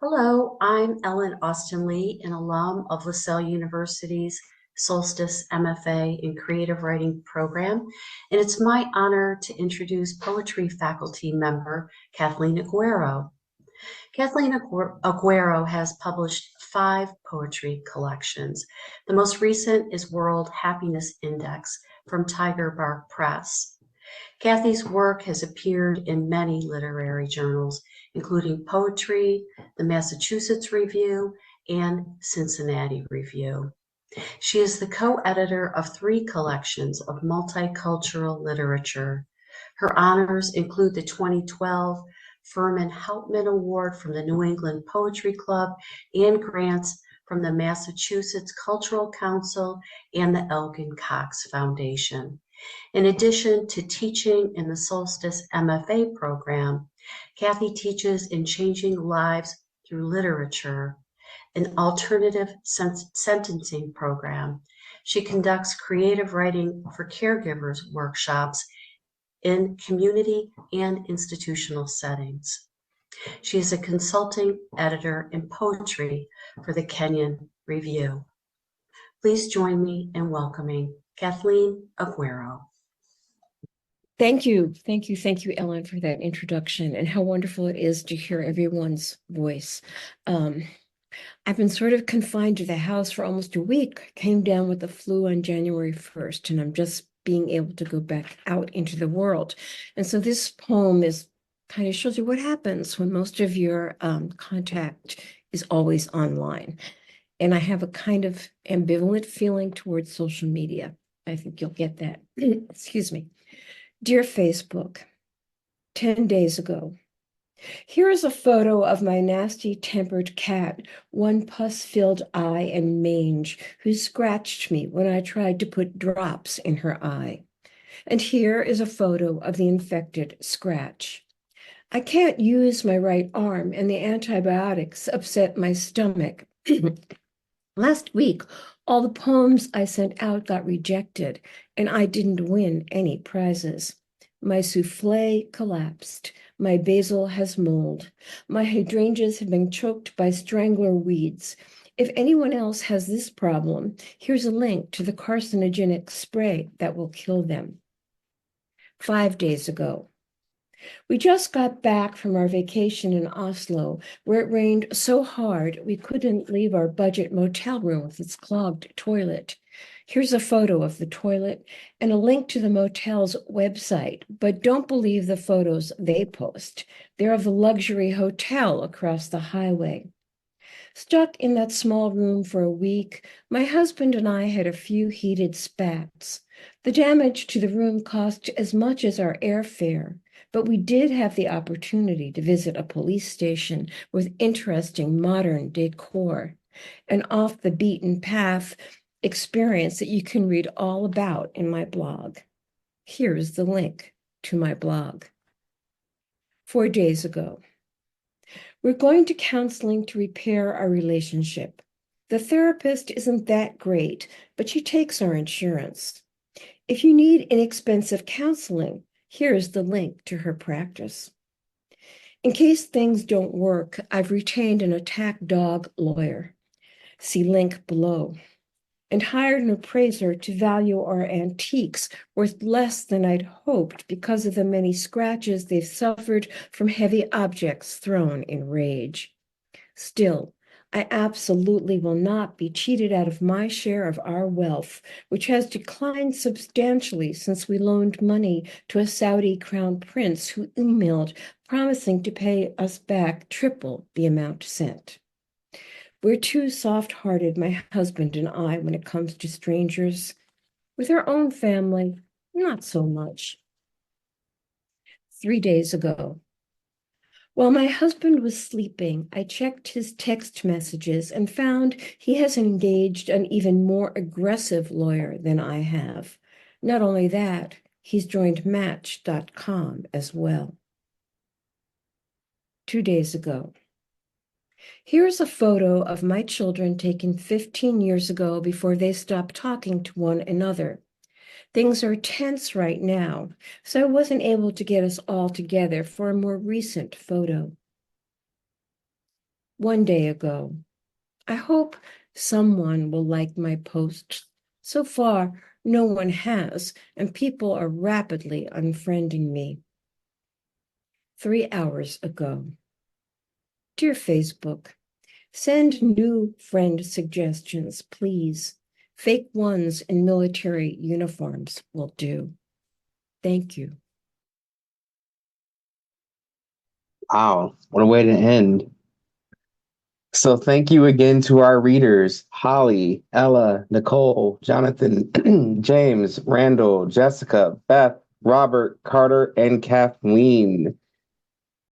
Hello, I'm Ellen Austin Lee, an alum of LaSalle University's Solstice MFA in Creative Writing program, and it's my honor to introduce poetry faculty member Kathleen Aguero. Kathleen Aguero has published 5 poetry collections. The most recent is World Happiness Index from Tiger Bark Press. Kathy's work has appeared in many literary journals, including Poetry, the Massachusetts Review, and Cincinnati Review. She is the co-editor of 3 collections of multicultural literature, Her honors include the 2012 Furman Helpman Award from the New England Poetry Club and grants from the Massachusetts Cultural Council and the Elgin Cox Foundation. In addition to teaching in the Solstice MFA program, Kathy teaches in Changing Lives Through Literature, an alternative sentencing program. She conducts creative writing for caregivers workshops in community and institutional settings. She is a consulting editor in poetry for the Kenyon Review. Please join me in welcoming Kathleen Aguero. Thank you, Ellen, for that introduction, and how wonderful it is to hear everyone's voice. I've been sort of confined to the house for almost a week. Came down with the flu on January 1st, and I'm just being able to go back out into the world. And so this poem is kind of shows you what happens when most of your contact is always online. And I have a kind of ambivalent feeling towards social media. I think you'll get that. Excuse me. Dear Facebook, 10 days ago, here is a photo of my nasty-tempered cat, one pus-filled eye and mange, who scratched me when I tried to put drops in her eye. And here is a photo of the infected scratch. I can't use my right arm, and the antibiotics upset my stomach. Last week, all the poems I sent out got rejected, and I didn't win any prizes. My souffle collapsed. My basil has mold. My hydrangeas have been choked by strangler weeds. If anyone else has this problem, here's a link to the carcinogenic spray that will kill them. 5 days ago, we just got back from our vacation in Oslo, where it rained so hard we couldn't leave our budget motel room with its clogged toilet. Here's a photo of the toilet and a link to the motel's website, but don't believe the photos they post. They're of the luxury hotel across the highway. Stuck in that small room for a week, my husband and I had a few heated spats. The damage to the room cost as much as our airfare, but we did have the opportunity to visit a police station with interesting modern decor, an off-the-beaten-path experience that you can read all about in my blog. Here's the link to my blog. 4 days ago, we're going to counseling to repair our relationship. The therapist isn't that great, but she takes our insurance. If you need inexpensive counseling, here's the link to her practice. In case things don't work, I've retained an attack dog lawyer. See link below. And hired an appraiser to value our antiques worth less than I'd hoped because of the many scratches they've suffered from heavy objects thrown in rage. Still, I absolutely will not be cheated out of my share of our wealth, which has declined substantially since we loaned money to a Saudi crown prince who emailed promising to pay us back triple the amount sent. We're too soft-hearted, my husband and I, when it comes to strangers. With our own family, not so much. 3 days ago, while my husband was sleeping, I checked his text messages and found he has engaged an even more aggressive lawyer than I have. Not only that, he's joined Match.com as well. 2 days ago, here's a photo of my children taken 15 years ago before they stopped talking to one another. Things are tense right now, so I wasn't able to get us all together for a more recent photo. 1 day ago, I hope someone will like my posts. So far, no one has, and people are rapidly unfriending me. 3 hours ago, dear Facebook, send new friend suggestions, please. Fake ones in military uniforms will do. Thank you. Wow, what a way to end. So thank you again to our readers, Holly, Ella, Nicole, Jonathan, James, Randall, Jessica, Beth, Robert, Carter, and Kathleen.